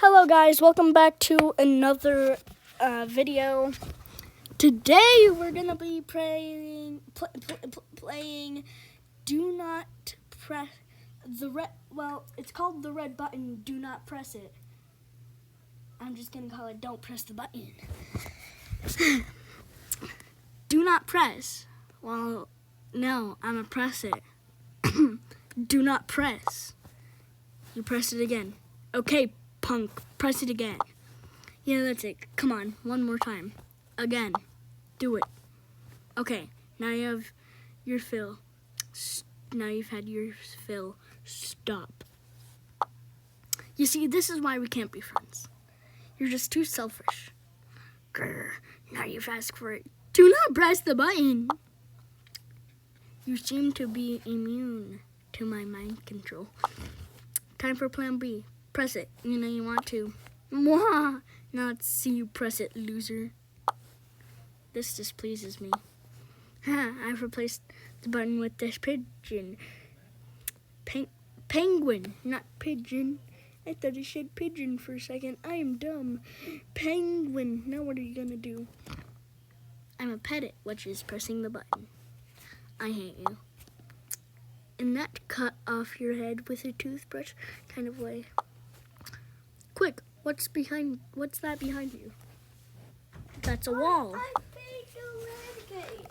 Hello guys, welcome back to another video. Today we're gonna be playing Do Not Press the Red. Well, it's called the red button. Do not press it. I'm just gonna call it Don't Press the Button. Do not press. Well, no, I'm gonna press it. Do not press. You press it again. Okay, punk, press it again. Yeah, that's it. Come on, one more time. Again. Do it. Okay, now you have your fill. Now you've had your fill. Stop. You see, this is why we can't be friends. You're just too selfish. Grr, now you've asked for it. Do not press the button. You seem to be immune to my mind control. Time for plan B. Press it. You know you want to. Mwah! Now let's see you press it, loser. This displeases me. Ha! I've replaced the button with this pigeon. Penguin, not pigeon. I thought it said pigeon for a second. I am dumb. Penguin. Now what are you gonna do? I'm gonna pet it, which is pressing the button. I hate you. And that cut off your head with a toothbrush kind of way. Quick, what's that behind you? That's a wall. I faked a red gate.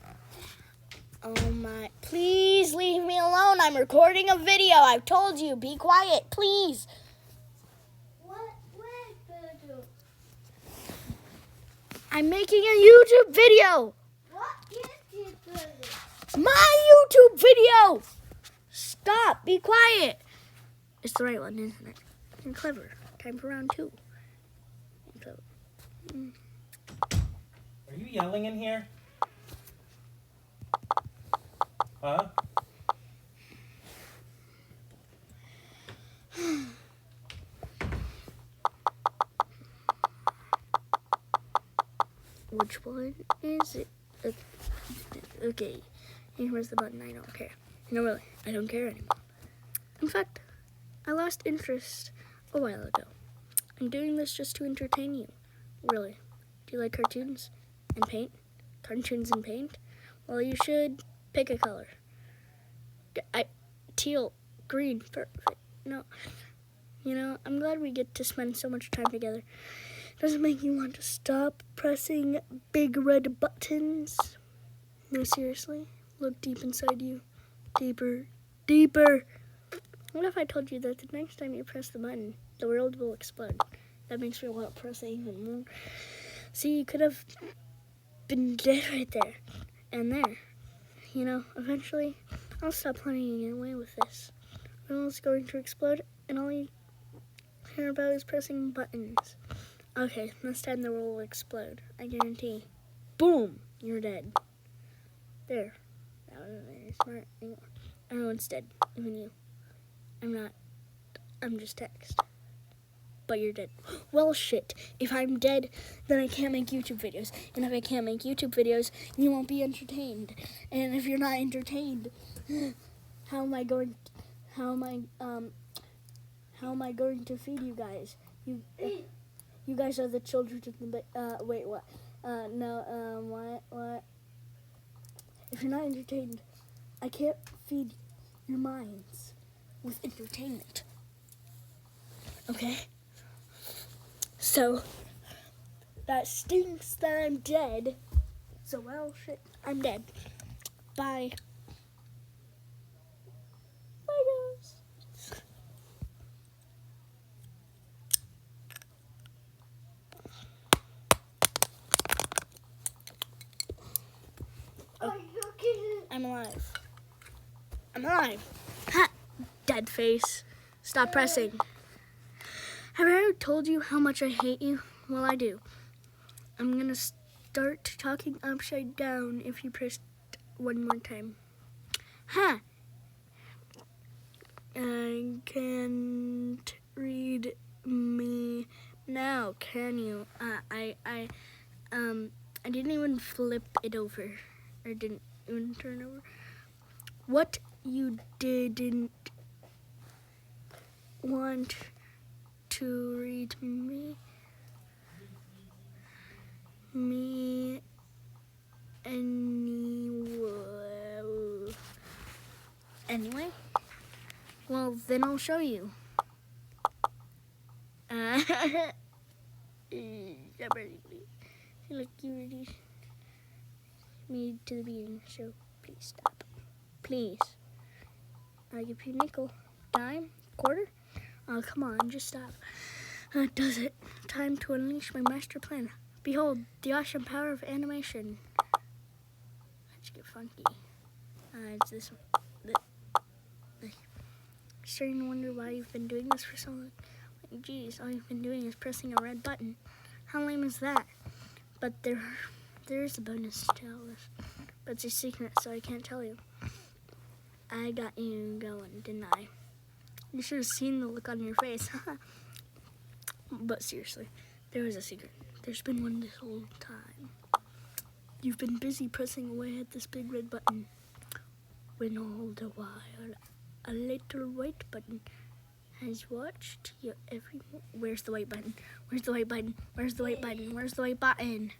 Oh my, please leave me alone. I'm recording a video. I've told you, be quiet, please. What red video? I'm making a YouTube video. What YouTube video? My YouTube video. Stop, be quiet. It's the right one, isn't it? You're clever. Time for round 2. Are you yelling in here? Huh? Which one is it? Okay, here's the button. I don't care. No, really, I don't care anymore. In fact, I lost interest a while ago. I'm doing this just to entertain you. Really. Do you like cartoons and paint? Cartoons and paint? Well, you should pick a color. Teal, green, perfect. No. You know, I'm glad we get to spend so much time together. Does it make you want to stop pressing big red buttons? No, seriously? Look deep inside you. Deeper, deeper. What if I told you that the next time you press the button, the world will explode? That makes me want to press it even more. See, you could have been dead right there and there. You know, eventually, I'll stop running away with this. The world's going to explode, and all you care about is pressing buttons. Okay, this time the world will explode. I guarantee. Boom! You're dead. There. That wasn't very smart anymore. Everyone's dead, even you. I'm not. I'm just text. But you're dead. Well, shit. If I'm dead, then I can't make YouTube videos. And if I can't make YouTube videos, you won't be entertained. And if you're not entertained, how am I going to feed you guys? You guys are the children of the wait, what? What? If you're not entertained, I can't feed your minds with entertainment. Okay? So, that stinks that I'm dead. So, well, shit, I'm dead. Bye. Bye, guys. Are you kidding? I'm alive. I'm alive. Ha! Dead face. Stop pressing. Have I ever told you how much I hate you? Well, I do. I'm gonna start talking upside down if you press one more time. Ha! I can't read me now, can you? I didn't even flip it over. I didn't even turn over. What you didn't want to read me anyway. Well, then I'll show you. Look, you ready me to the beginning, so please stop. Please. I give you nickel, dime, quarter. Oh, come on, just stop. Does it? Time to unleash my master plan. Behold, the awesome power of animation. Let's get funky. It's this one. Starting to wonder why you've been doing this for so long. Like, geez, all you've been doing is pressing a red button. How lame is that? But there is a bonus to all this. But it's a secret, so I can't tell you. I got you going, didn't I? You should have seen the look on your face. But seriously, there was a secret. There's been one this whole time. You've been busy pressing away at this big red button. When all the while, a little white button has watched your every move. Where's the white button? Where's the white button? Where's the white button? Where's the white button?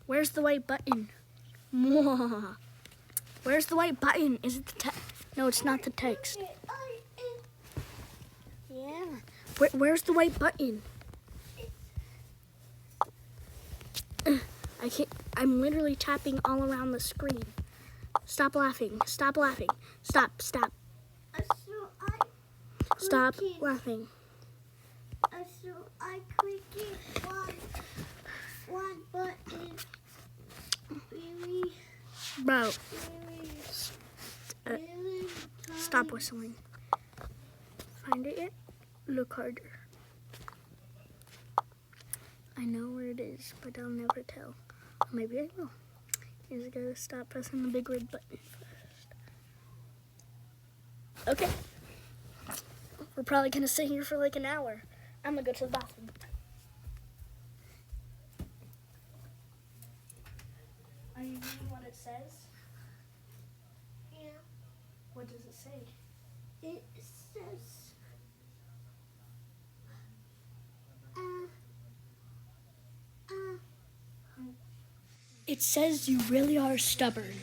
Where's the white button? Mwah. Where's the white button? Is it the text? No, it's not the text. Yeah. Where's the white button? I can't. I'm literally tapping all around the screen. Stop laughing. Stop laughing. Stop. Stop. Stop laughing. So I clicked one button. Really, Bro, really stop whistling. Find it yet? Look harder. I know where it is, but I'll never tell. Or maybe I will. You just gotta stop pressing the big red button first. Okay. We're probably gonna sit here for like an hour. I'm gonna go to the bathroom. Are you reading what it says? Yeah. What does it say? It says. It says you really are stubborn.